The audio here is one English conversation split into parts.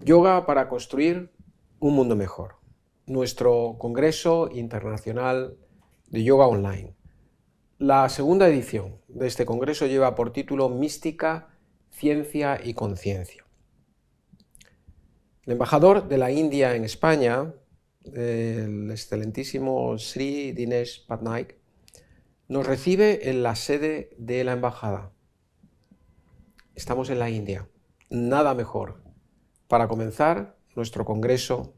Yoga para construir un mundo mejor. Nuestro Congreso Internacional de Yoga Online. La segunda edición de este congreso lleva por título Mística, Ciencia y Conciencia. El embajador de la India en España, el excelentísimo Shri Dinesh K Patnaik, nos recibe en la sede de la embajada. Estamos en la India. Nada mejor para comenzar nuestro congreso,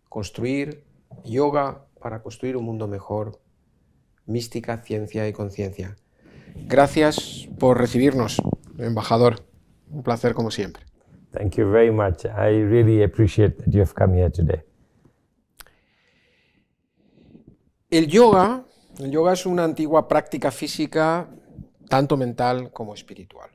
construir yoga para construir un mundo mejor, mística, ciencia y conciencia. Gracias por recibirnos, embajador. Un placer como siempre. Thank you very much. I really appreciate that you have come here today. El yoga es una antigua práctica física, tanto mental como espiritual.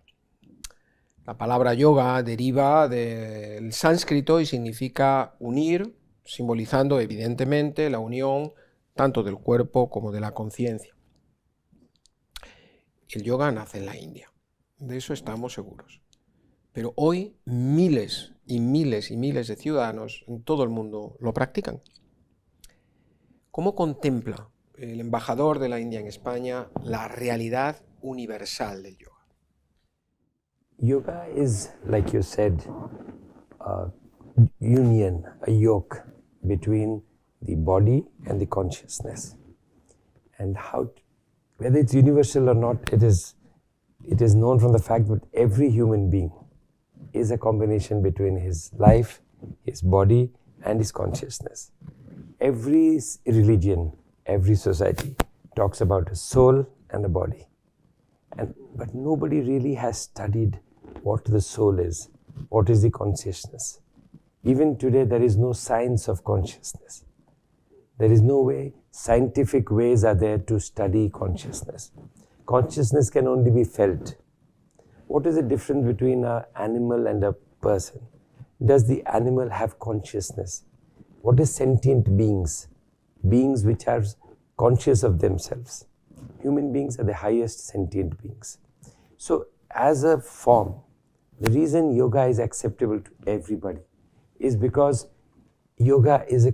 La palabra yoga deriva del sánscrito y significa unir, simbolizando evidentemente la unión tanto del cuerpo como de la conciencia. El yoga nace en la India, de eso estamos seguros. Pero hoy miles y miles y miles de ciudadanos en todo el mundo lo practican. ¿Cómo contempla el embajador de la India en España la realidad universal del yoga? Yoga is, like you said, a union, a yoke between the body and the consciousness. And whether it's universal or not, it is known from the fact that every human being is a combination between his life, his body, and his consciousness. Every religion, every society talks about a soul and a body. But nobody really has studied what the soul is, what is the consciousness. Even today, there is no science of consciousness. There is no way, scientific ways are there to study consciousness. Consciousness can only be felt. What is the difference between an animal and a person? Does the animal have consciousness? What is sentient beings? Beings which are conscious of themselves. Human beings are the highest sentient beings. So, as a form, the reason yoga is acceptable to everybody is because yoga is a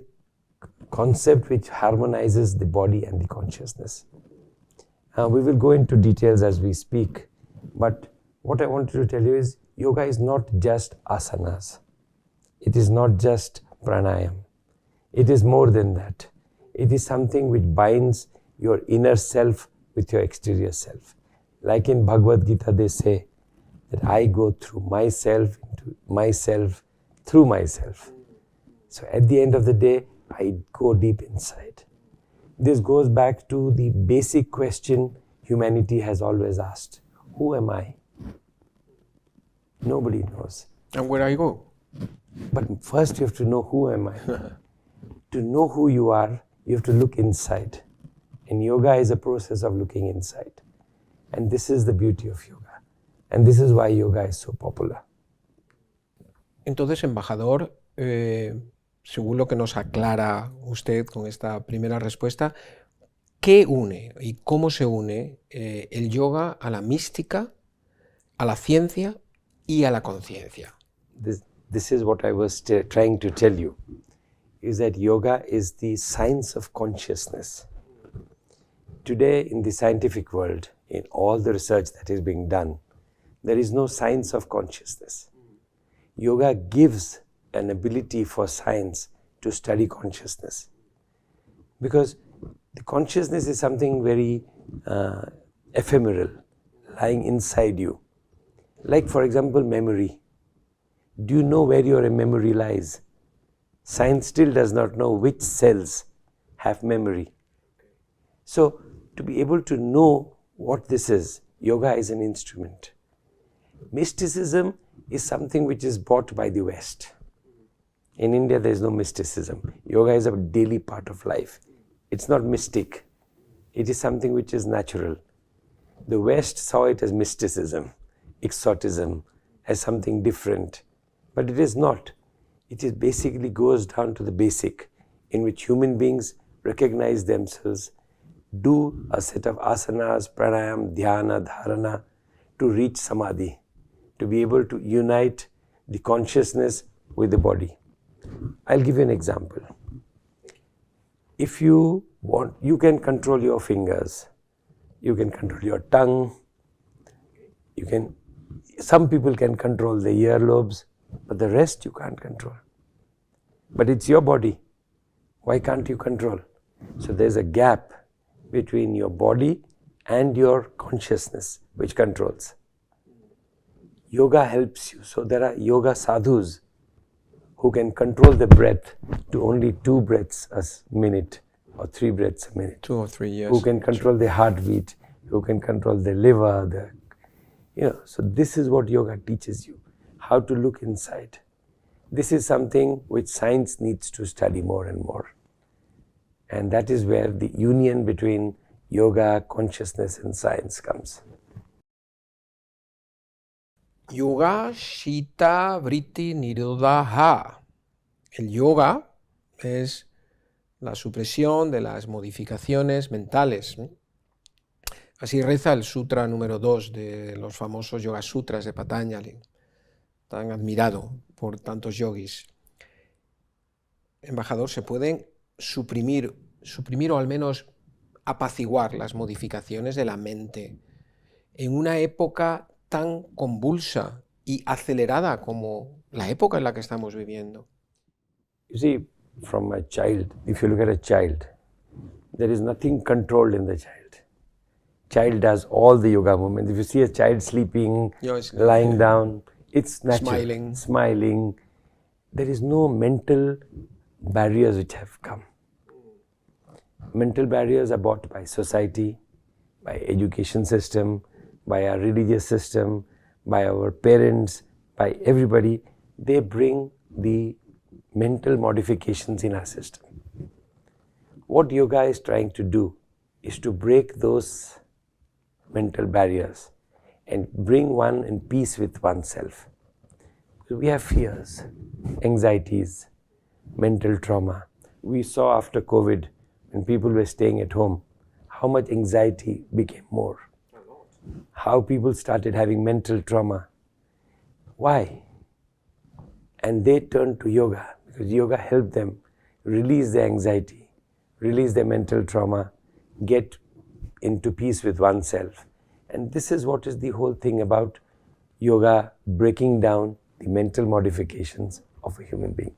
concept which harmonizes the body and the consciousness. We will go into details as we speak, but what I wanted to tell you is yoga is not just asanas. It is not just pranayama. It is more than that. It is something which binds your inner self with your exterior self. Like in Bhagavad Gita, they say that I go through myself, into myself, through myself. So at the end of the day, I go deep inside. This goes back to the basic question humanity has always asked. Who am I? Nobody knows. And where I go? But first you have to know who am I. To know who you are, you have to look inside. And yoga is a process of looking inside. And this is the beauty of yoga. And this is why yoga is so popular. Entonces, embajador, según lo que nos aclara usted con esta primera respuesta, ¿qué une y cómo se une el yoga a la mística, a la ciencia y a la conciencia? This is what I was trying to tell you, is that yoga is the science of consciousness. Today in the scientific world, in all the research that is being done, there is no science of consciousness. Yoga gives an ability for science to study consciousness. Because the consciousness is something very ephemeral, lying inside you. Like for example, memory. Do you know where your memory lies? Science still does not know which cells have memory. So, to be able to know what this is, yoga is an instrument. Mysticism is something which is brought by the West. In India, there is no mysticism. Yoga is a daily part of life. It's not mystic. It is something which is natural. The West saw it as mysticism, exotism, as something different. But it is not. It is basically goes down to the basic, in which human beings recognize themselves, do a set of asanas, pranayama, dhyana, dharana to reach samadhi, to be able to unite the consciousness with the body. I'll give you an example. If you want, you can control your fingers, you can control your tongue, some people can control the earlobes, but the rest you can't control. But it's your body. Why can't you control? So there's a gap between your body and your consciousness which controls. Yoga helps you. So there are yoga sadhus who can control the breath to only 2 breaths a minute or 3 breaths a minute. 2 or 3 years. Who can control the heartbeat, who can control the liver, so this is what yoga teaches you, how to look inside. This is something which science needs to study more and more. And that is where the union between yoga, consciousness and science comes. Yoga Shita Vritti Nirodha. El yoga es la supresión de las modificaciones mentales. Así reza el sutra número 2 de los famosos Yoga Sutras de Patanjali, tan admirado por tantos yogis. Embajador, ¿se pueden suprimir o al menos apaciguar las modificaciones de la mente en una época tan convulsa y acelerada como la época en la que estamos viviendo? You see, from a child, if you look at a child, there is nothing controlled in the child. Child does all the yoga movements. If you see a child sleeping, lying down, it's natural. Smiling. There is no mental barriers which have come. Mental barriers are brought by society, by education system, by our religious system, by our parents, by everybody. They bring the mental modifications in our system. What yoga is trying to do is to break those mental barriers and bring one in peace with oneself. We have fears, anxieties, mental trauma. We saw after COVID, when people were staying at home, how much anxiety became more. How people started having mental trauma. Why? And they turned to yoga because yoga helped them release their anxiety, release their mental trauma, get into peace with oneself. And this is what is the whole thing about yoga, breaking down the mental modifications of a human being.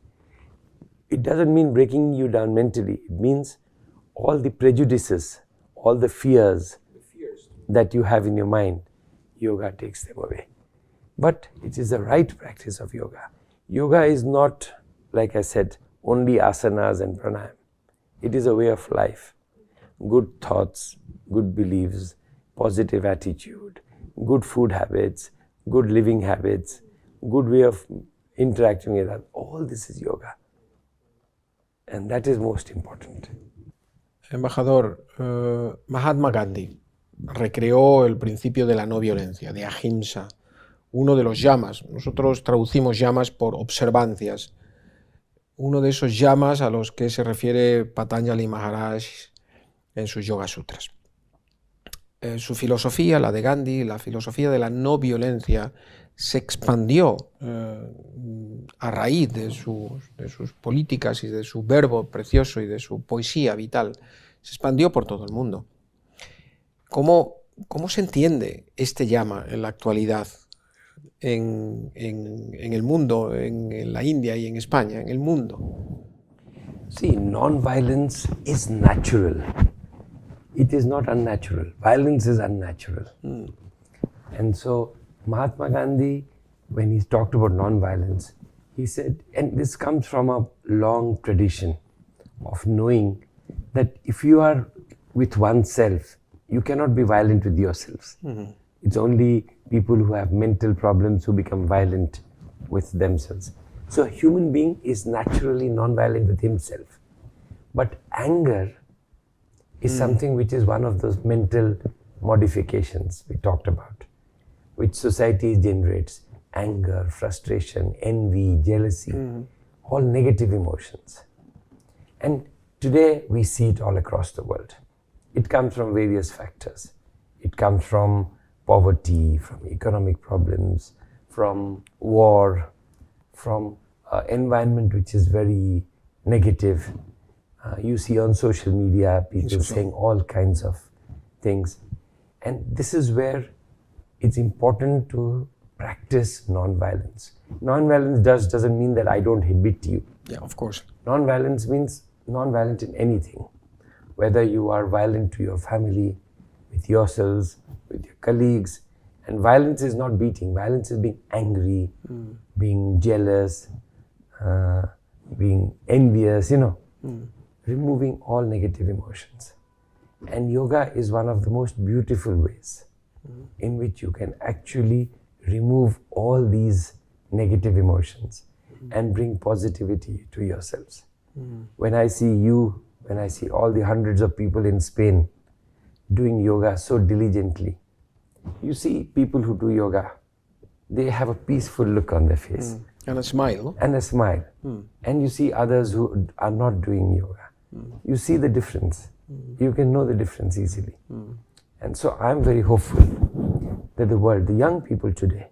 It doesn't mean breaking you down mentally. It means all the prejudices, all the fears that you have in your mind, yoga takes them away. But it is the right practice of yoga. Yoga is not, like I said, only asanas and pranayama. It is a way of life. Good thoughts, good beliefs, positive attitude, good food habits, good living habits, good way of interacting with others. All this is yoga. And that is most important. Embajador, Mahatma Gandhi recreó el principio de la no violencia, de ahimsa, uno de los yamas. Nosotros traducimos yamas por observancias. Uno de esos yamas a los que se refiere Patanjali Maharaj en sus Yoga Sutras. Su filosofía, la de Gandhi, la filosofía de la no violencia, se expandió a raíz de sus políticas y de su verbo precioso y de su poesía vital. Se expandió por todo el mundo. ¿Cómo se entiende este llama en la actualidad en el mundo, en la India y en España, en el mundo? See, non-violence is natural. It is not unnatural. Violence is unnatural. And so Mahatma Gandhi, when he talked about non-violence, he said, and this comes from a long tradition of knowing that if you are with oneself, you cannot be violent with yourselves. It's only people who have mental problems who become violent with themselves. So a human being is naturally non-violent with himself. But anger is something which is one of those mental modifications we talked about, which society generates. Anger, frustration, envy, jealousy, all negative emotions. And today we see it all across the world. It comes from various factors. It comes from poverty, from economic problems, from war, from environment which is very negative. You see on social media people saying all kinds of things. And this is where it's important to practice non-violence. Non-violence doesn't mean that I don't beat you. Yeah, of course. Non-violence means non-violent in anything. Whether you are violent to your family, with yourselves, with your colleagues. And violence is not beating. Violence is being angry, being jealous, being envious, removing all negative emotions. And yoga is one of the most beautiful ways in which you can actually remove all these negative emotions and bring positivity to yourselves. When I see you, when I see all the hundreds of people in Spain doing yoga so diligently, you see people who do yoga, they have a peaceful look on their face. And a smile. And a smile. And you see others who are not doing yoga. You see the difference. You can know the difference easily. And so I'm very hopeful that the world, the young people today,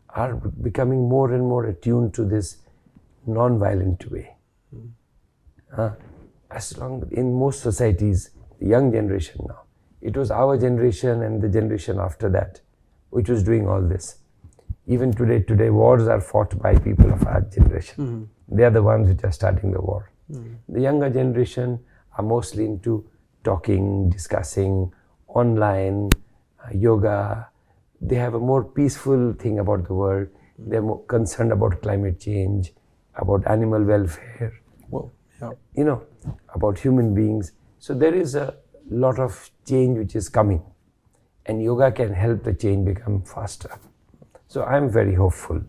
are becoming more and more attuned to this non-violent way. As long in most societies, the young generation now, it was our generation and the generation after that which was doing all this. Even today wars are fought by people of our generation. They are the ones which are starting the war. The younger generation are mostly into talking, discussing, online, yoga. They have a more peaceful thing about the world. They're more concerned about climate change, about animal welfare, about human beings. So there is a lot of change which is coming, and yoga can help the change become faster. So I'm very hopeful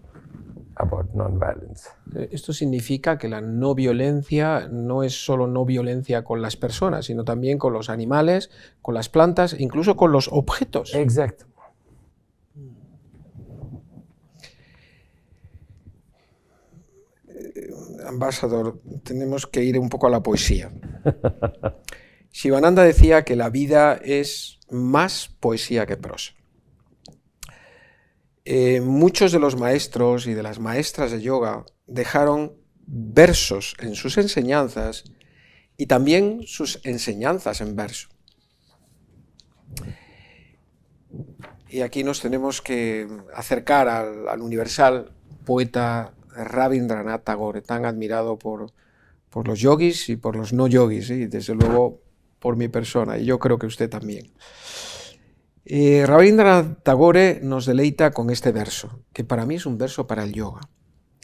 about non-violence. Esto significa que la no violencia no es solo no violencia con las personas, sino también con los animales, con las plantas, incluso con los objetos. Exacto. Ambasador, tenemos que ir un poco a la poesía. Shivananda decía que la vida es más poesía que prosa. Muchos de los maestros y de las maestras de yoga dejaron versos en sus enseñanzas y también sus enseñanzas en verso. Y aquí nos tenemos que acercar al universal poeta Rabindranath Tagore, tan admirado por los yogis y por los no yogis, y desde luego por mi persona, y yo creo que usted también. Rabindranath Tagore nos deleita con este verso, que para mí es un verso para el yoga,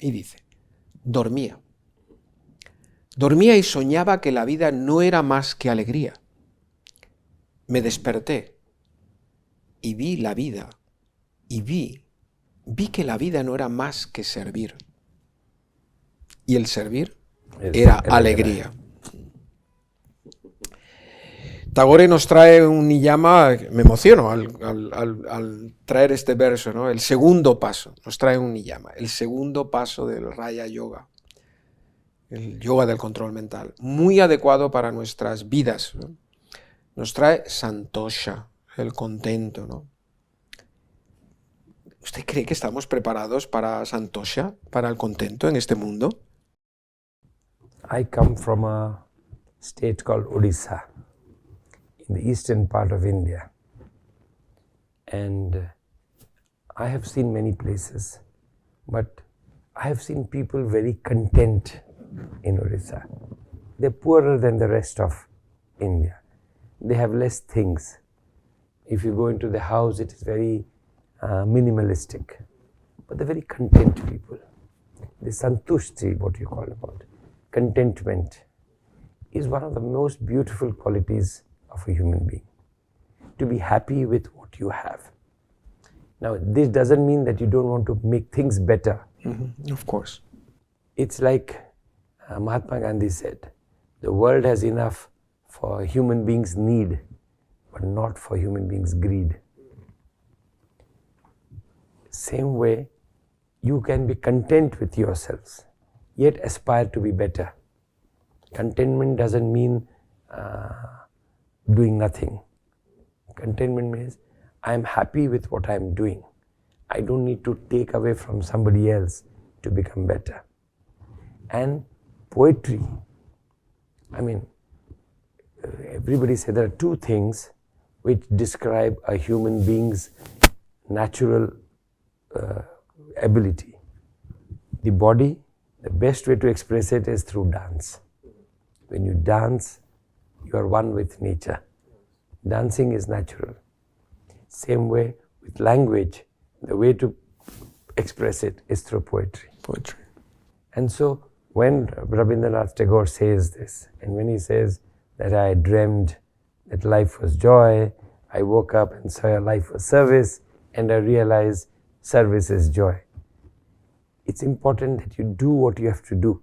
y dice: dormía y soñaba que la vida no era más que alegría. Me desperté y vi la vida, y vi que la vida no era más que servir, y el servir era alegría. Tagore nos trae un niyama, me emociono al traer este verso, ¿no? El segundo paso, nos trae un niyama, el segundo paso del Raya Yoga, el yoga del control mental, muy adecuado para nuestras vidas, ¿no? Nos trae santosha, el contento, ¿no? ¿Usted cree que estamos preparados para santosha, para el contento en este mundo? I come from a state called Odisha, in the eastern part of India, and I have seen many places, but I have seen people very content in Odisha. They're poorer than the rest of India. They have less things. If you go into the house, it is very minimalistic, but they're very content people. The santushti, what you call about contentment, is one of the most beautiful qualities of a human being. To be happy with what you have. Now, this doesn't mean that you don't want to make things better. Of course. It's like Mahatma Gandhi said, the world has enough for human beings' need, but not for human beings' greed. Same way, you can be content with yourselves, yet aspire to be better. Contentment doesn't mean doing nothing. Contentment means I am happy with what I am doing. I don't need to take away from somebody else to become better. And poetry, I mean, everybody said there are two things which describe a human being's natural ability. The body, the best way to express it is through dance. When you dance, you are one with nature. Dancing is natural. Same way with language, the way to express it is through poetry. And so when Rabindranath Tagore says this, and when he says that I dreamed that life was joy, I woke up and saw life was service, and I realized service is joy. It's important that you do what you have to do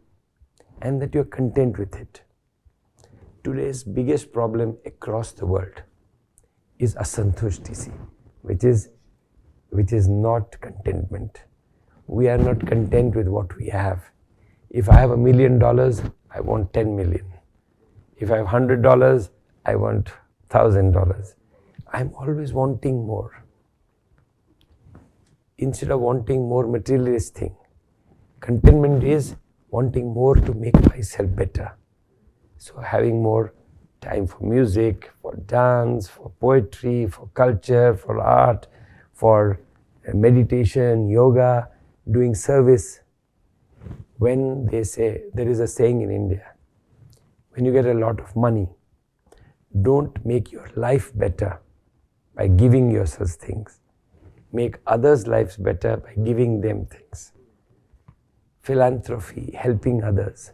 and that you're content with it. Today's biggest problem across the world is asantushti, which is not contentment. We are not content with what we have. If I have $1 million, I want 10 million. If I have $100, I want $1,000. I'm always wanting more. Instead of wanting more materialist thing, contentment is wanting more to make myself better. So having more time for music, for dance, for poetry, for culture, for art, for meditation, yoga, doing service. When they say, there is a saying in India, when you get a lot of money, don't make your life better by giving yourself things. Make others' lives better by giving them things. Philanthropy, helping others.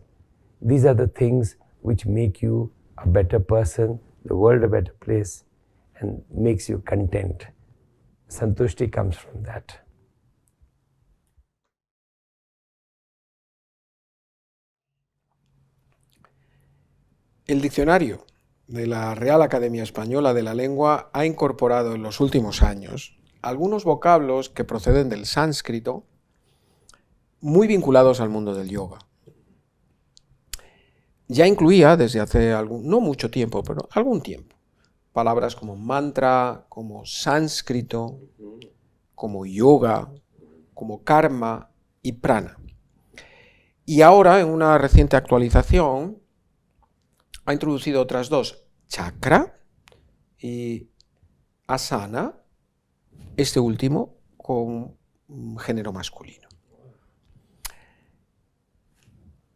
These are the things which make you a better person, the world a better place, and makes you content. Santushti comes from that. El diccionario de la Real Academia Española de la Lengua ha incorporado en los últimos años algunos vocablos que proceden del sánscrito muy vinculados al mundo del yoga. Ya incluía desde hace no mucho tiempo, pero algún tiempo, palabras como mantra, como sánscrito, como yoga, como karma y prana. Y ahora, en una reciente actualización, ha introducido otras dos, chakra y asana, este último con un género masculino.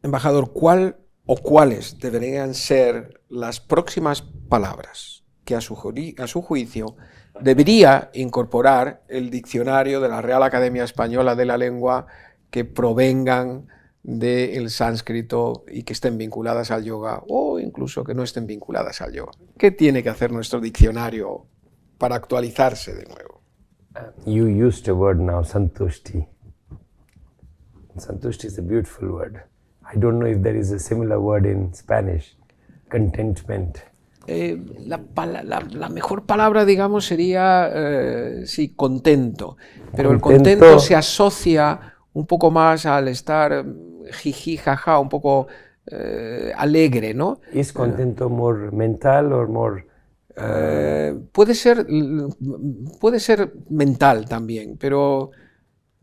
Embajador, ¿cuál o cuáles deberían ser las próximas palabras que a su juicio debería incorporar el diccionario de la Real Academia Española de la Lengua que provengan del sánscrito y que estén vinculadas al yoga o incluso que no estén vinculadas al yoga? ¿Qué tiene que hacer nuestro diccionario para actualizarse de nuevo? You used a word now, santushti. Santushti is a beautiful word. I don't know if there is a similar word in Spanish, contentment. La mejor palabra, digamos, sería, sí, contento. Pero el contento se asocia un poco más al estar jiji, jaja, un poco alegre, ¿no? ¿Es contento more mental or more...? Puede ser mental también, pero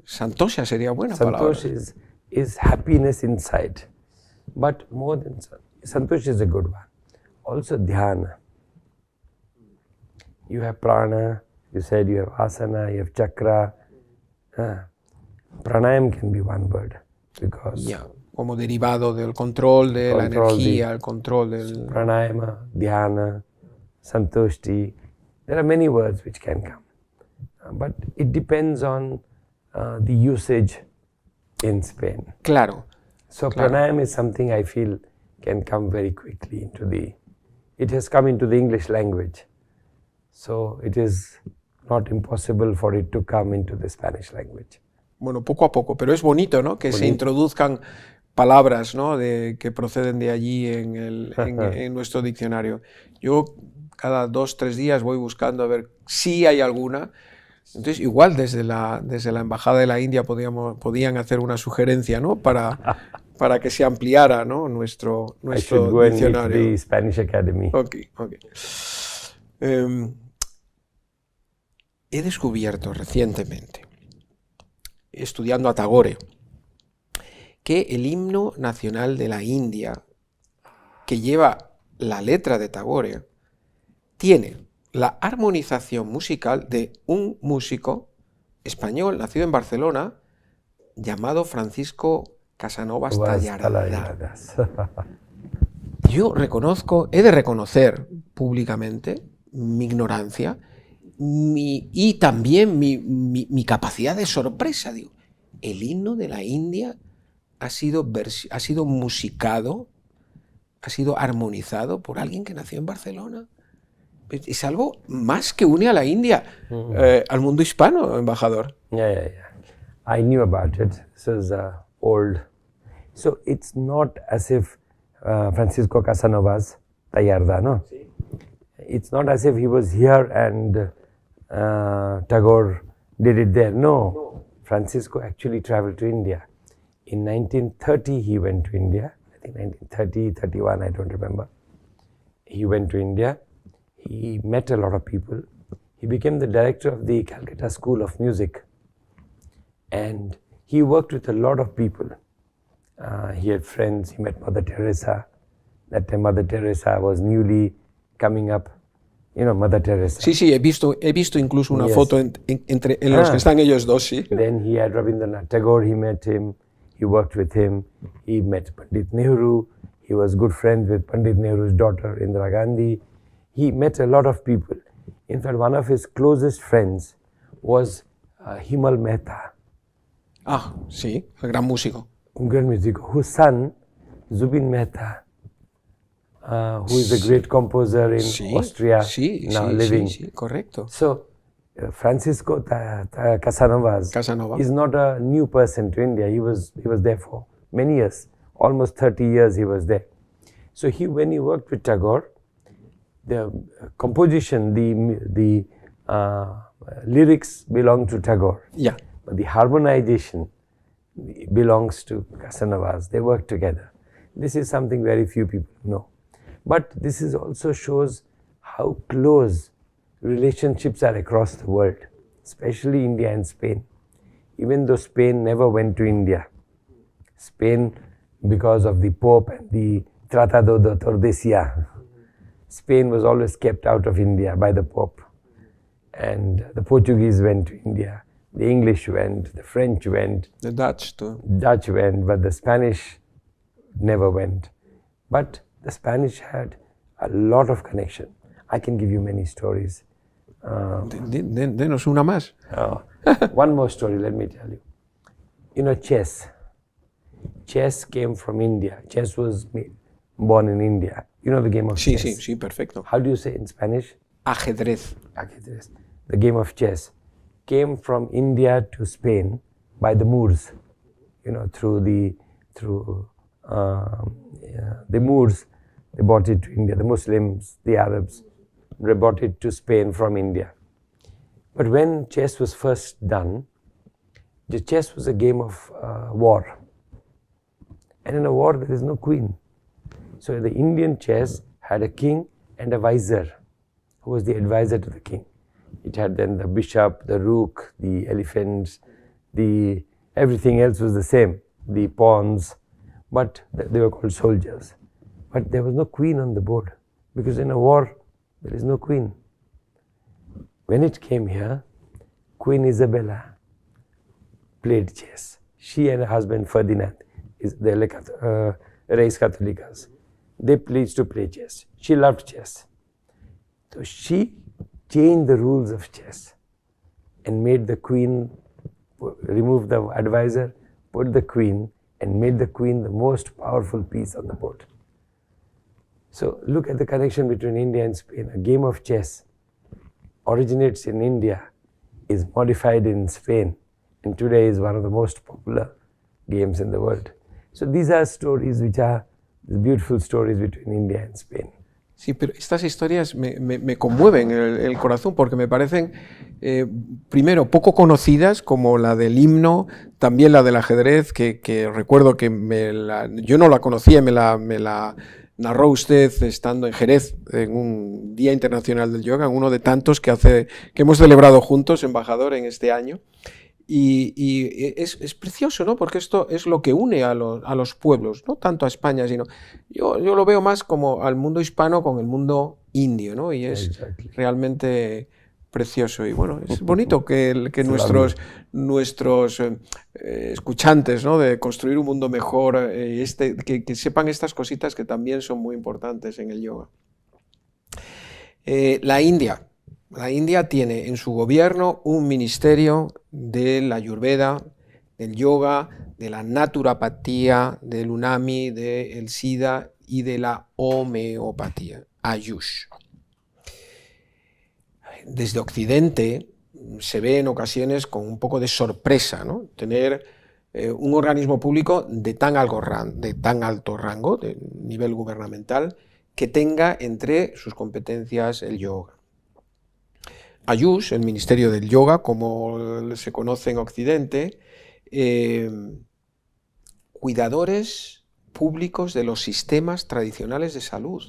santosha sería buena palabra. Santosh is happiness inside, but more than santosh is a good one. Also dhyana. You have prana, you said you have asana, you have chakra. Pranayama can be one word because como derivado del control de la energía, el control del pranayama, dhyana, santushti. There are many words which can come, but it depends on the usage in Spain. Claro. So pranayama is something I feel can come very quickly into it has come into the English language. So it is not impossible for it to come into the Spanish language. Bueno, poco a poco, pero es bonito, ¿no? Que se introduzcan palabras, ¿no? Que proceden de allí en nuestro diccionario. Yo cada 2-3 días voy buscando a ver si hay alguna. Entonces, igual desde la Embajada de la India podían hacer una sugerencia, ¿no? Para que se ampliara, ¿no? nuestro I should go diccionario. And meet the Spanish Academy. Okay. He descubierto recientemente, estudiando a Tagore, que el himno nacional de la India, que lleva la letra de Tagore, tiene la armonización musical de un músico español nacido en Barcelona llamado Francisco Casanovas Tallardas. Yo he de reconocer públicamente mi ignorancia y también mi capacidad de sorpresa. Digo, el himno de la India ha sido musicado, ha sido armonizado por alguien que nació en Barcelona. Es algo más que une a la India, al mundo hispano, embajador. Yeah. I knew about it. This is old. So it's not as if Francisco Casanovas Tallardas, no? Sí. It's not as if he was here and Tagore did it there. No. Francisco actually traveled to India. In 1930 he went to India. I think 1930, 31, I don't remember. He went to India. He met a lot of people. He became the director of the Calcutta School of Music. And he worked with a lot of people. He had friends. He met Mother Teresa. That time Mother Teresa was newly coming up. You know, Mother Teresa. Sí, he visto incluso una foto en los que están ellos dos, sí. Then he had Rabindranath Tagore. He met him. He worked with him. He met Pandit Nehru. He was good friends with Pandit Nehru's daughter, Indira Gandhi. He met a lot of people. In fact, one of his closest friends was Himal Mehta. Ah, sí, el gran músico. Un gran músico, whose son, Zubin Mehta, who is a great composer in Austria, now living. Sí, correcto. So, Francisco Casanova is not a new person to India. He was there for many years, almost 30 years he was there. So when he worked with Tagore, the composition, the lyrics belong to Tagore. Yeah. But the harmonization belongs to Casanovas. They work together. This is something very few people know. But this is also shows how close relationships are across the world, especially India and Spain. Even though Spain never went to India. Spain, because of the Pope and the Tratado de Tordesillas, Spain was always kept out of India by the Pope. And the Portuguese went to India. The English went, the French went. The Dutch too. Dutch went, but the Spanish never went. But the Spanish had a lot of connection. I can give you many stories. Denos una más. One more story, let me tell you. You know, chess. Chess came from India. Chess was born in India. You know the game of chess? Sí, perfecto. How do you say in Spanish? Ajedrez. Ajedrez. The game of chess came from India to Spain by the Moors. You know, through the Moors, they brought it to India. The Muslims, the Arabs, they brought it to Spain from India. But when chess was first done, the chess was a game of war. And in a war, there is no queen. So the Indian chess had a king and a vizier, who was the advisor to the king. It had then the bishop, the rook, the elephants, everything else was the same, the pawns, but they were called soldiers. But there was no queen on the board, because in a war, there is no queen. When it came here, Queen Isabella played chess. She and her husband Ferdinand, they're like Reis Católicas. They used to play chess. She loved chess. So she changed the rules of chess and made the queen, remove the advisor, put the queen, and made the queen the most powerful piece on the board. So look at the connection between India and Spain. A game of chess originates in India, is modified in Spain, and today is one of the most popular games in the world. So these are stories which are the beautiful stories between India and Spain. Sí, pero estas historias me conmueven el corazón porque me parecen, primero, poco conocidas, como la del himno, también la del ajedrez, que recuerdo que yo no la conocía, me la narró usted estando en Jerez, en un Día Internacional del Yoga, en uno de tantos que hemos celebrado juntos, embajador, en este año. Y es precioso, ¿no? Porque esto es lo que une a los pueblos, no tanto a España, sino yo lo veo más como al mundo hispano con el mundo indio, ¿no? Y es realmente precioso. Y bueno, es bonito que nuestros escuchantes, ¿no? De construir un mundo mejor, que sepan estas cositas que también son muy importantes en el yoga. La India tiene en su gobierno un ministerio de la ayurveda, del yoga, de la naturopatía, del unami, del siddha y de la homeopatía, Ayush. Desde Occidente se ve en ocasiones con un poco de sorpresa, ¿no? Tener un organismo público de tan alto rango, de nivel gubernamental, que tenga entre sus competencias el yoga. Ayush, el Ministerio del Yoga, como se conoce en Occidente, cuidadores públicos de los sistemas tradicionales de salud.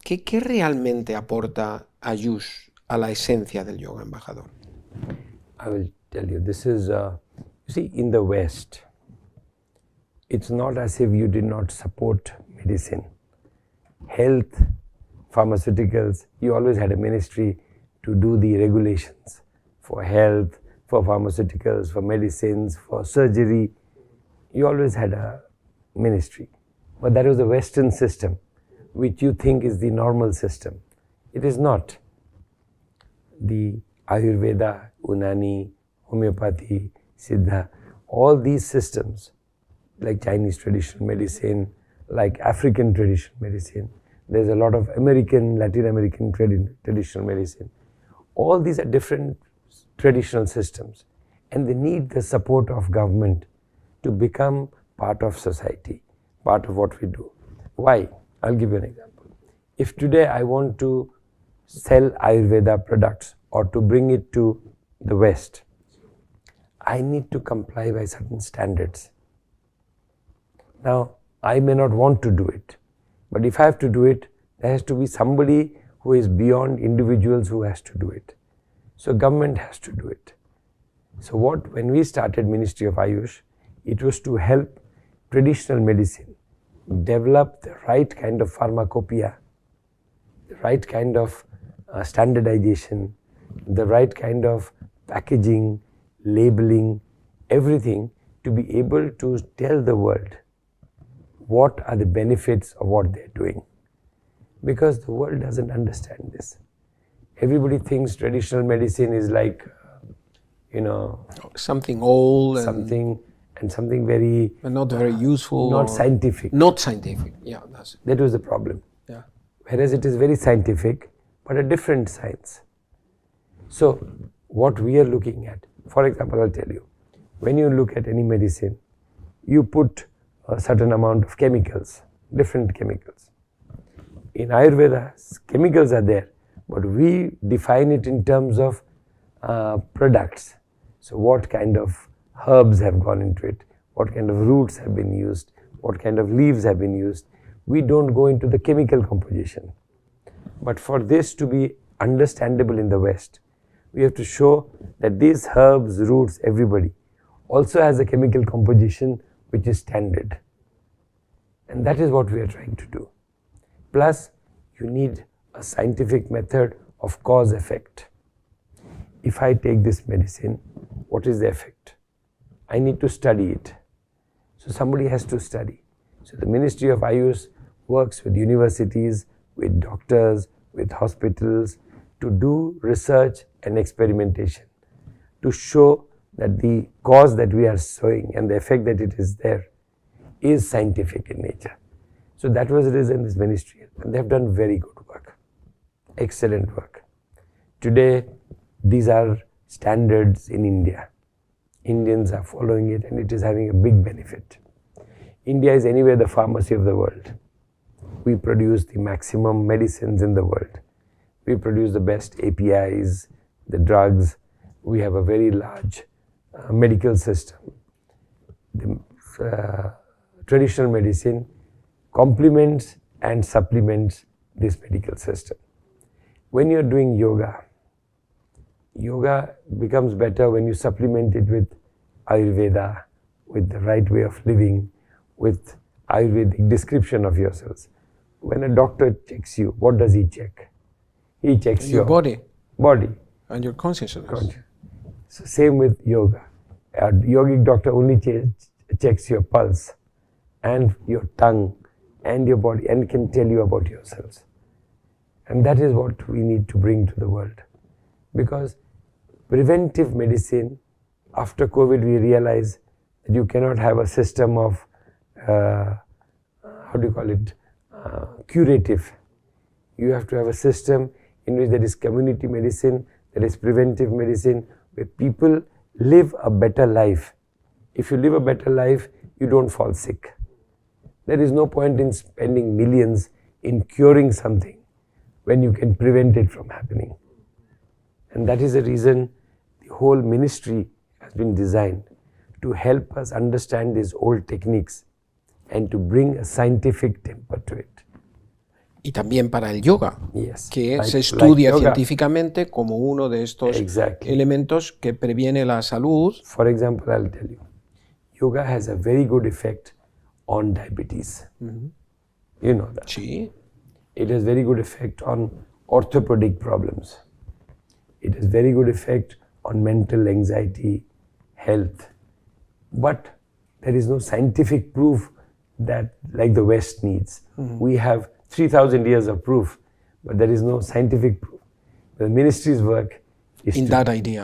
¿Qué realmente aporta Ayush a la esencia del yoga, embajador? I will tell you, this is, you see, in the West, it's not as if you did not support medicine. Health, pharmaceuticals, you always had a ministry to do the regulations for health, for pharmaceuticals, for medicines, for surgery. You always had a ministry. But that was the Western system, which you think is the normal system. It is not. The Ayurveda, Unani, homeopathy, Siddha, all these systems, like Chinese traditional medicine, like African traditional medicine, there's a lot of American, Latin American traditional medicine. All these are different traditional systems, and they need the support of government to become part of society, part of what we do. Why? I'll give you an example. If today I want to sell Ayurveda products or to bring it to the West, I need to comply by certain standards. Now, I may not want to do it, but if I have to do it, there has to be somebody who is beyond individuals who has to do it. So government has to do it. So when we started Ministry of Ayush, it was to help traditional medicine develop the right kind of pharmacopoeia, the right kind of standardization, the right kind of packaging, labeling, everything to be able to tell the world what are the benefits of what they're doing. Because the world doesn't understand this. Everybody thinks traditional medicine is like, something old and something very... But not very useful. Not scientific. Not scientific, yeah. That was the problem. Yeah. Whereas it is very scientific, but a different science. So, what we are looking at, for example, I'll tell you, when you look at any medicine, you put a certain amount of chemicals, different chemicals. In Ayurveda, chemicals are there, but we define it in terms of products. So what kind of herbs have gone into it, what kind of roots have been used, what kind of leaves have been used. We don't go into the chemical composition. But for this to be understandable in the West, we have to show that these herbs, roots, everybody also has a chemical composition which is standard. And that is what we are trying to do. Plus, you need a scientific method of cause-effect. If I take this medicine, what is the effect? I need to study it. So somebody has to study. So the Ministry of Ayush works with universities, with doctors, with hospitals to do research and experimentation to show that the cause that we are showing and the effect that it is there is scientific in nature. So that was the reason this ministry, and they have done very good work, excellent work. Today, these are standards in India. Indians are following it and it is having a big benefit. India is anyway the pharmacy of the world. We produce the maximum medicines in the world. We produce the best APIs, the drugs. We have a very large medical system. The traditional medicine complements and supplements this medical system. When you're doing yoga, yoga becomes better when you supplement it with Ayurveda, with the right way of living, with Ayurvedic description of yourselves. When a doctor checks you, what does he check? He checks your body and your consciousness. So same with yoga. A yogic doctor only checks your pulse and your tongue and your body and can tell you about yourselves. And that is what we need to bring to the world. Because preventive medicine, after COVID we realize that you cannot have a system of, curative. You have to have a system in which there is community medicine, there is preventive medicine, where people live a better life. If you live a better life, you don't fall sick. There is no point in spending millions in curing something when you can prevent it from happening. And that is the reason the whole ministry has been designed to help us understand these old techniques and to bring a scientific temper to it. Y también para el yoga, Yes. que se estudia yoga. científicamente como uno de estos elementos que previene la salud. For example, I'll tell you, yoga has a very good effect on diabetes. You know that. Sí. It has very good effect on orthopedic problems. It has very good effect on mental anxiety, health. But there is no scientific proof that like the West needs. We have 3,000 years of proof, but there is no scientific proof. The ministry's work is that idea.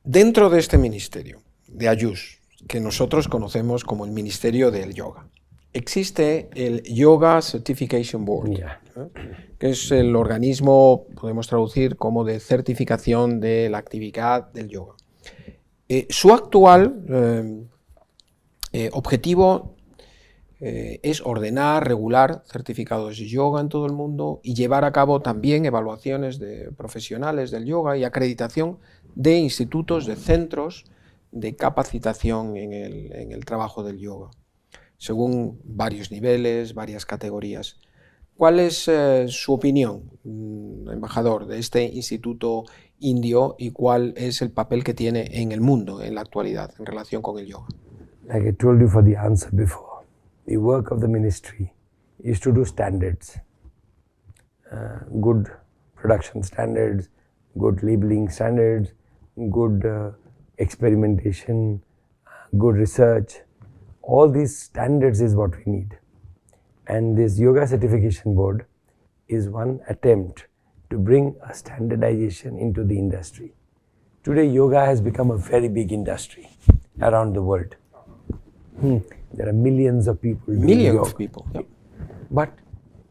Dentro de este ministerio de Ayush, que nosotros conocemos como el Ministerio del Yoga, existe el Yoga Certification Board, que es el organismo, podemos traducir como de certificación de la actividad del yoga. Su actual objetivo es ordenar, regular certificados de yoga en todo el mundo y llevar a cabo también evaluaciones de profesionales del yoga y acreditación de institutos, de centros de capacitación en el trabajo del yoga, según varios niveles, varias categorías. ¿Cuál es su opinión, embajador, de este instituto indio y cuál es el papel que tiene en el mundo en la actualidad en relación con el yoga? Like I told you for the answer before, the work of the ministry is to do standards, good production standards, good labeling standards, good experimentation, good research. All these standards is what we need. And this Yoga Certification Board is one attempt to bring a standardization into the industry. Today, yoga has become a very big industry around the world. There are millions of people doing yoga. Yep. But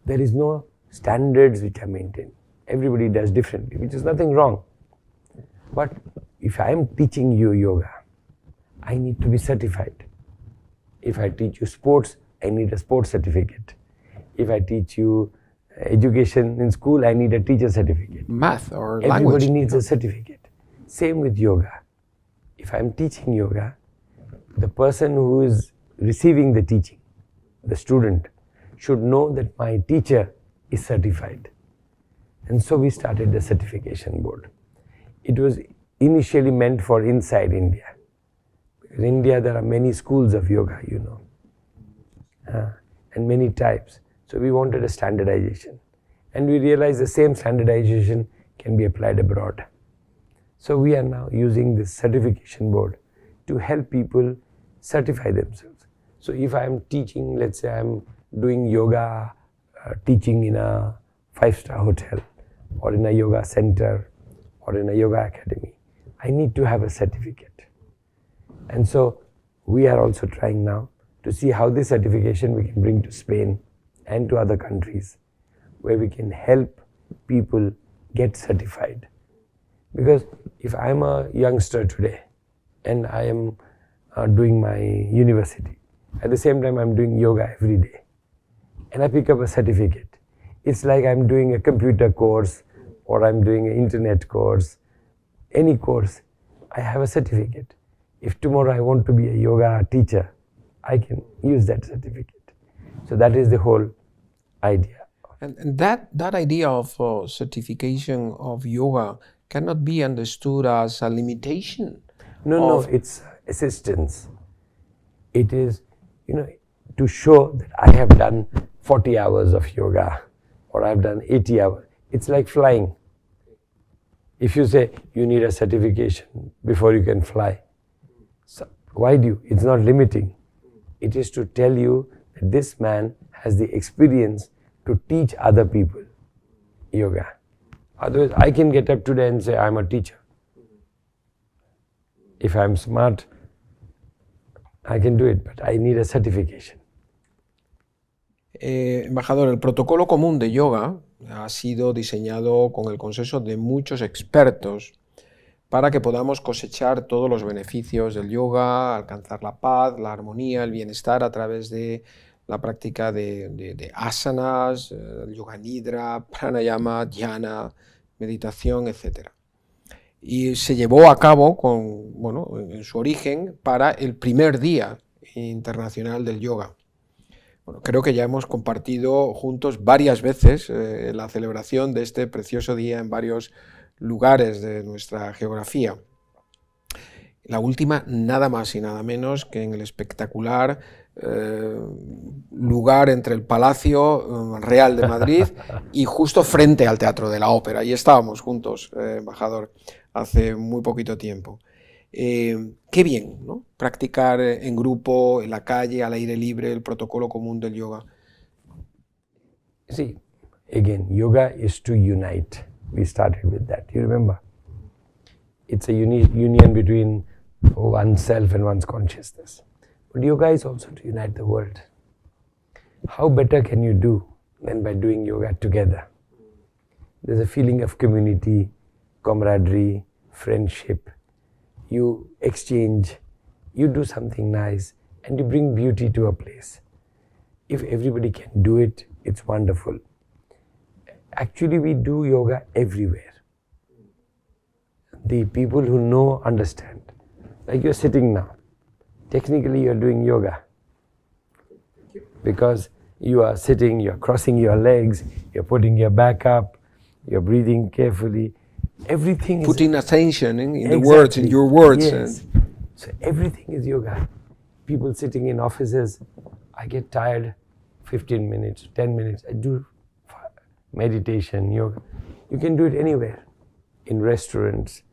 there is no standards which are maintained. Everybody does differently, which is nothing wrong. But if I am teaching you yoga, I need to be certified. If I teach you sports, I need a sports certificate. If I teach you education in school, I need a teacher certificate. Math or language. Everybody needs a certificate. Same with yoga. If I'm teaching yoga, the person who is receiving the teaching, the student, should know that my teacher is certified. And so we started the certification board. It was initially meant for inside India. Because in India there are many schools of yoga, you know, and many types. So we wanted a standardization. And we realized the same standardization can be applied abroad. So we are now using this certification board to help people certify themselves. So if I am teaching, let's say I am doing yoga, teaching in a 5-star hotel or in a yoga center or in a yoga academy, I need to have a certificate. And so we are also trying now to see how this certification we can bring to Spain and to other countries where we can help people get certified. Because if I am a youngster today and I am doing my university, at the same time I am doing yoga every day, and I pick up a certificate, it's like I am doing a computer course or I am doing an internet course, any course, I have a certificate. If tomorrow I want to be a yoga teacher, I can use that certificate. So that is the whole idea. And that idea of certification of yoga cannot be understood as a limitation. No, it's assistance. It is, to show that I have done 40 hours of yoga or I've done 80 hours. It's like flying. If you say you need a certification before you can fly, so why do you? It's not limiting. It is to tell you that this man has the experience to teach other people yoga. Otherwise, I can get up today and say I'm a teacher. If I'm smart, I can do it, but I need a certification. Embajador, el protocolo común de yoga ha sido diseñado con el consenso de muchos expertos para que podamos cosechar todos los beneficios del yoga, alcanzar la paz, la armonía, el bienestar a través de la práctica de asanas, yoga nidra, pranayama, dhyana, meditación, etc. Y se llevó a cabo en su origen para el primer Día Internacional del Yoga. Bueno, creo que ya hemos compartido juntos varias veces la celebración de este precioso día en varios lugares de nuestra geografía. La última, nada más y nada menos que en el espectacular lugar entre el Palacio Real de Madrid y justo frente al Teatro de la Ópera. Y estábamos juntos, embajador, hace muy poquito tiempo. Qué bien, ¿no? Practicar en grupo, en la calle, al aire libre, el protocolo común del yoga. See, again, yoga is to unite. We started with that. You remember? It's a union between oneself and one's consciousness. But yoga is also to unite the world. How better can you do than by doing yoga together? There's a feeling of community, camaraderie, friendship. You exchange, you do something nice, and you bring beauty to a place. If everybody can do it, it's wonderful. Actually, we do yoga everywhere. The people who know understand. Like you're sitting now. Technically, you're doing yoga. Because you are sitting, you're crossing your legs, you're putting your back up, you're breathing carefully. Everything putting is attention in the words, in your words. Yes. So everything is yoga. People sitting in offices, I get tired, 15 minutes, 10 minutes, I do meditation, yoga. You can do it anywhere, in restaurants,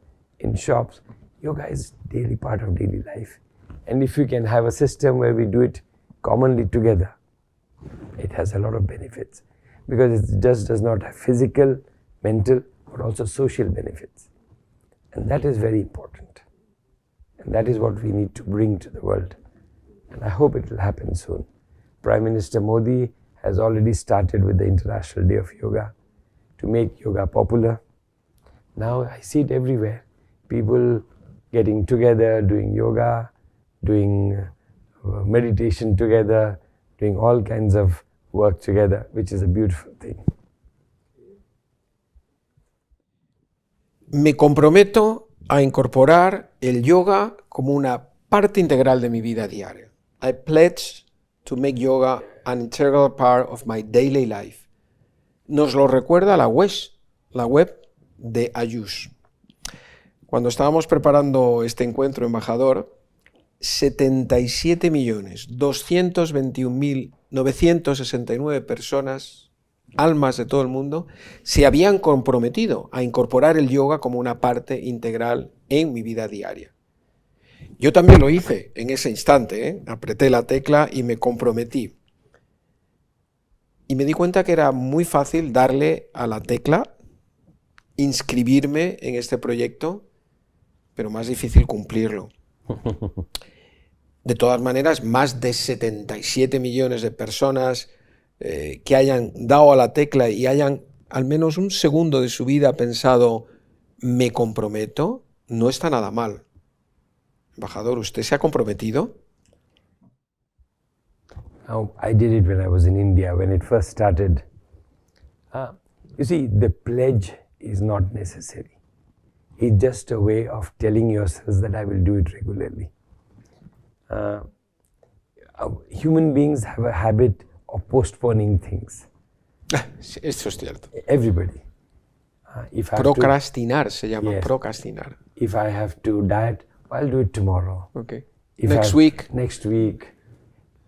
in shops. Yoga is daily part of daily life. And if you can have a system where we do it commonly together, it has a lot of benefits. Because it just does not have physical, mental, but also social benefits. And that is very important. And that is what we need to bring to the world. And I hope it will happen soon. Prime Minister Modi has already started with the International Day of Yoga to make yoga popular. Now I see it everywhere. People getting together, doing yoga, doing meditation together, doing all kinds of work together, which is a beautiful thing. Me comprometo a incorporar el yoga como una parte integral de mi vida diaria. I pledge to make yoga an integral part of my daily life. Nos lo recuerda la web de Ayush. Cuando estábamos preparando este encuentro, embajador, 77.221.969 personas, almas de todo el mundo, se habían comprometido a incorporar el yoga como una parte integral en mi vida diaria. Yo también lo hice en ese instante, apreté la tecla y me comprometí. Y me di cuenta que era muy fácil darle a la tecla, inscribirme en este proyecto, pero más difícil cumplirlo. De todas maneras, más de 77 millones de personas que hayan dado a la tecla y hayan al menos un segundo de su vida pensado, me comprometo, no está nada mal. Embajador, ¿usted se ha comprometido? I did it when I was in India, when it first started. You see, the pledge is not necessary. It's just a way of telling yourselves that I will do it regularly. Human beings have a habit of postponing things. Esto es cierto. Everybody. If I have Procrastinar se llama, Yes. procrastinar. if I have to diet, I'll do it tomorrow. Okay. If Next I- week, Next week.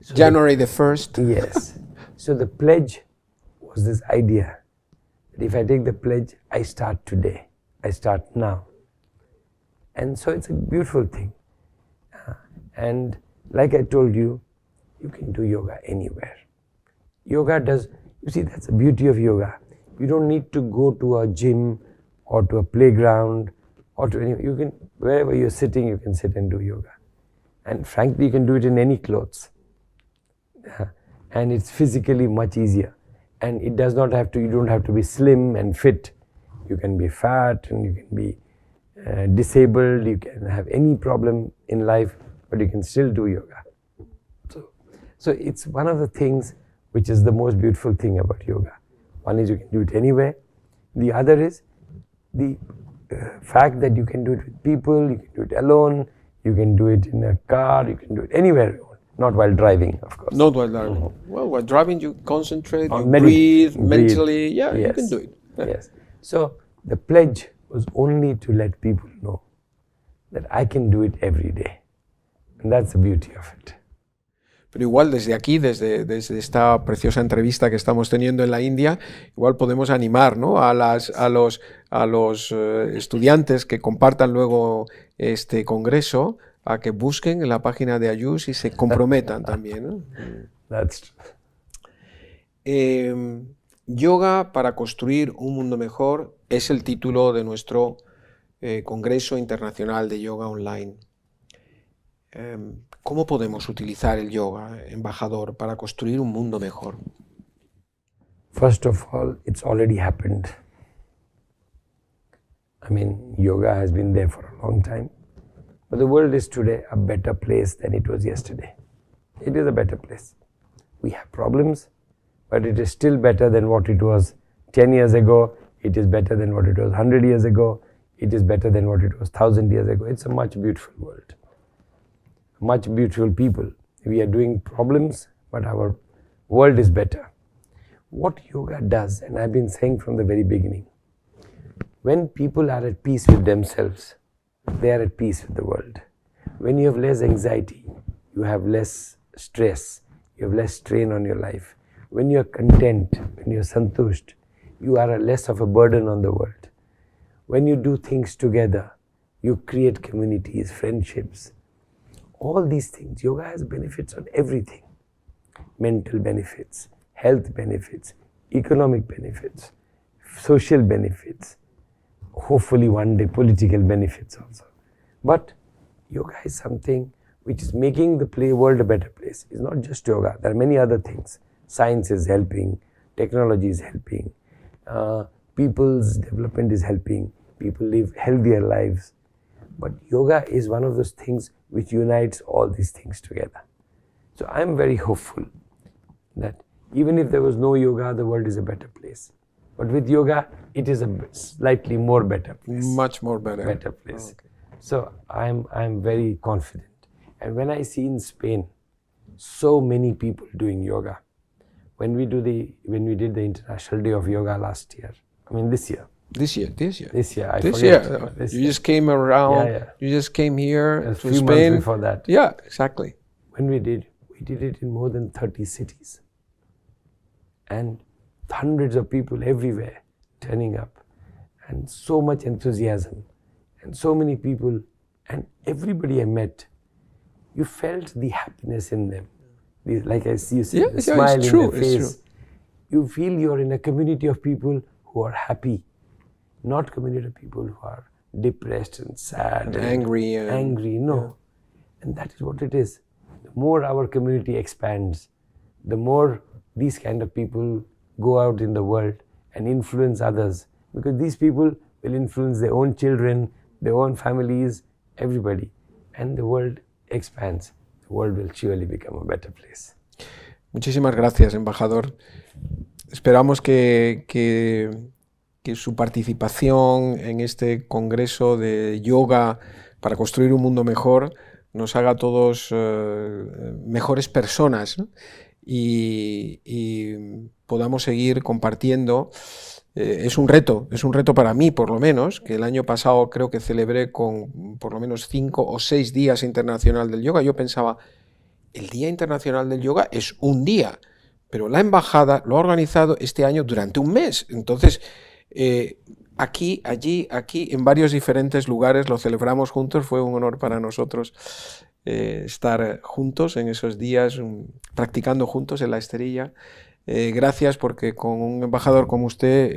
So January the 1st. Yes. So the pledge was this idea that if I take the pledge, I start today. I start now. And so it's a beautiful thing. And like I told you, you can do yoga anywhere. Yoga does, you see, that's the beauty of yoga. You don't need to go to a gym or to a playground or to any, you can, wherever you're sitting, you can sit and do yoga. And frankly, you can do it in any clothes. And it's physically much easier. And it does not have to, you don't have to be slim and fit. You can be fat and you can be disabled, you can have any problem in life, but you can still do yoga. So it's one of the things which is the most beautiful thing about yoga. One is you can do it anywhere. The other is the fact that you can do it with people, you can do it alone, you can do it in a car, you can do it anywhere you want. Not while driving, of course. Not while driving. Well, while driving, you concentrate, you Breathe breathe mentally. Yeah, you Yes. can do it. Yes. So the pledge was only to let people know that I can do it every day. And that's the beauty of it. Pero igual desde aquí, desde esta preciosa entrevista que estamos teniendo en la India, igual podemos animar, ¿no?, a los estudiantes que compartan luego este congreso a que busquen en la página de Ayush y se comprometan también, ¿no? That's true. Yoga para construir un mundo mejor es el título de nuestro Congreso Internacional de Yoga Online. ¿Cómo podemos utilizar el yoga, embajador, para construir un mundo mejor? First of all, it's already happened. I mean, yoga has been there for a long time. But the world is today a better place than it was yesterday. It is a better place. We have problems, but it is still better than what it was 10 years ago. It is better than what it was 100 years ago. It is better than what it was 1,000 years ago. It's a much beautiful world. Much beautiful people. We are doing problems, but our world is better. What yoga does, and I've been saying from the very beginning, when people are at peace with themselves, they are at peace with the world. When you have less anxiety, you have less stress, you have less strain on your life. When you are content, when you are santusht, you are less of a burden on the world. When you do things together, you create communities, friendships. All these things, yoga has benefits on everything. Mental benefits, health benefits, economic benefits, social benefits, hopefully one day political benefits also. But yoga is something which is making the world a better place. It's not just yoga, there are many other things. Science is helping, technology is helping, people's development is helping, people live healthier lives. But yoga is one of those things which unites all these things together. So I'm very hopeful that even if there was no yoga, the world is a better place. But with yoga, it is a slightly more better place. Much more better. Better place. Okay. So I'm very confident. And when I see in Spain so many people doing yoga, when we did the International Day of Yoga last year, I mean this year. This year. This year, You just came around, you just came here a to few Spain. months before that. Yeah, exactly. When we did it in more than 30 cities. And hundreds of people everywhere turning up. And so much enthusiasm. And so many people. And everybody I met, you felt the happiness in them. Like I see you see the smile in their face. You feel you're in a community of people who are happy. Not community of people who are depressed and sad and angry. No. Yeah. And that is what it is. The more our community expands, the more these kind of people go out in the world and influence others. Because these people will influence their own children, their own families, everybody. And the world expands. The world will surely become a better place. Muchísimas gracias, embajador. Esperamos que su participación en este congreso de yoga para construir un mundo mejor nos haga a todos mejores personas, ¿no? y podamos seguir compartiendo. Es un reto para mí, por lo menos, que el año pasado creo que celebré con por lo menos 5 o 6 días internacional del yoga. Yo pensaba, el Día Internacional del Yoga es un día, pero la embajada lo ha organizado este año durante un mes. Entonces, aquí, allí, aquí, en varios diferentes lugares lo celebramos juntos. Fue un honor para nosotros estar juntos en esos días, practicando juntos en la esterilla. Gracias, porque con un embajador como usted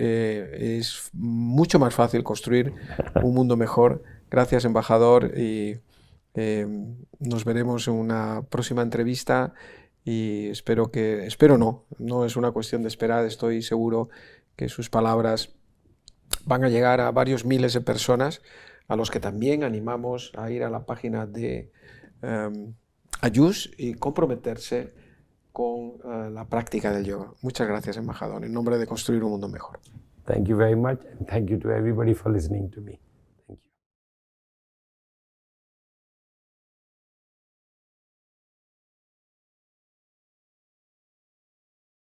es mucho más fácil construir un mundo mejor. Gracias, embajador, y nos veremos en una próxima entrevista y espero no es una cuestión de esperar, estoy seguro que sus palabras van a llegar a varios miles de personas, a los que también animamos a ir a la página de Ayush y comprometerse con la práctica del yoga. Muchas gracias, embajador, en nombre de Construir un Mundo Mejor. Thank you very much, and thank you to everybody for listening to me.